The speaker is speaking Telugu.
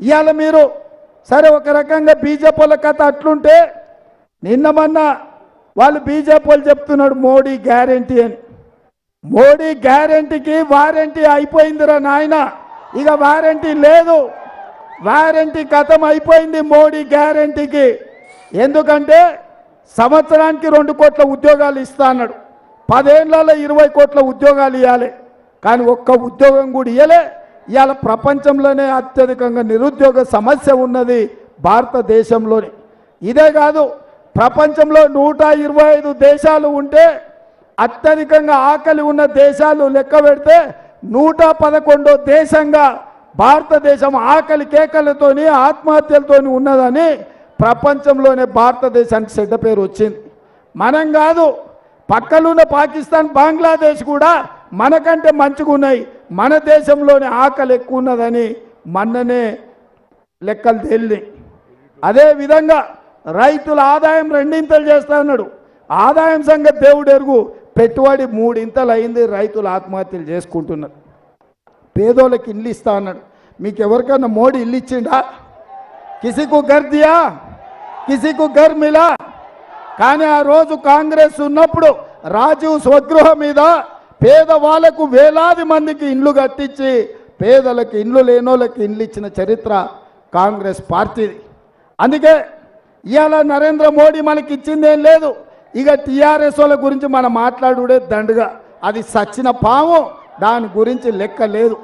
ఇవాళ మీరు సరే ఒక రకంగా బీజేపీల కథ అట్లుంటే నిన్న మొన్న వాళ్ళు బీజేపీ వాళ్ళు చెప్తున్నాడు మోడీ గ్యారెంటీ అని. మోడీ గ్యారెంటీకి వారంటీ అయిపోయిందిరా నాయన, ఇక వారంటీ లేదు, వారంటీ కథం అయిపోయింది మోడీ గ్యారెంటీకి. ఎందుకంటే సంవత్సరానికి 2 కోట్ల ఉద్యోగాలు ఇస్తా అన్నాడు, 10 ఏళ్లలో 20 కోట్ల ఉద్యోగాలు ఇవ్వాలి, కానీ ఒక్క ఉద్యోగం కూడా ఇవ్వలే. ఇవాళ ప్రపంచంలోనే అత్యధికంగా నిరుద్యోగ సమస్య ఉన్నది భారతదేశంలోనే. ఇదే కాదు, ప్రపంచంలో 125 దేశాలు ఉంటే అత్యధికంగా ఆకలి ఉన్న దేశాలు లెక్క పెడితే 111వ దేశంగా భారతదేశం ఆకలి కేకలతోని ఆత్మహత్యలతోని ఉన్నదని ప్రపంచంలోనే భారతదేశానికి చెడ్డ పేరు వచ్చింది. మనం కాదు, పక్కలున్న పాకిస్తాన్ బంగ్లాదేశ్ కూడా మనకంటే మంచిగా ఉన్నాయి, మన దేశంలోనే ఆకలి ఎక్కువ ఉన్నదని మొన్ననే లెక్కలు తేలినాయి. అదేవిధంగా రైతుల ఆదాయం 2 చేస్తా అన్నాడు. ఆదాయం సంగతి దేవుడు ఎరుగు, పెట్టుబడి 3 అయింది, రైతులు ఆత్మహత్యలు చేసుకుంటున్నారు. పేదోళ్ళకి ఇల్లు ఇస్తా అన్నాడు. మీకు ఎవరికన్నా మోడీ ఇల్లు ఇచ్చిండా? కిసికు ఘర్ దియా, కిసికు ఘర్ మిలా. కానీ ఆ రోజు కాంగ్రెస్ ఉన్నప్పుడు రాజీవ్ స్వగృహ మీద పేదవాళ్లకు వేలాది మందికి ఇండ్లు కట్టించి పేదలకు ఇండ్లు లేనోళ్ళకి ఇండ్లు ఇచ్చిన చరిత్ర కాంగ్రెస్ పార్టీది. అందుకే ఇవాళ నరేంద్ర మోడీ మనకి ఇచ్చిందేం లేదు. ఇక టీఆర్ఎస్ వాళ్ళ గురించి మనం మాట్లాడుడే దండుగా, అది సచ్చిన పాము, దాని గురించి లెక్క లేదు.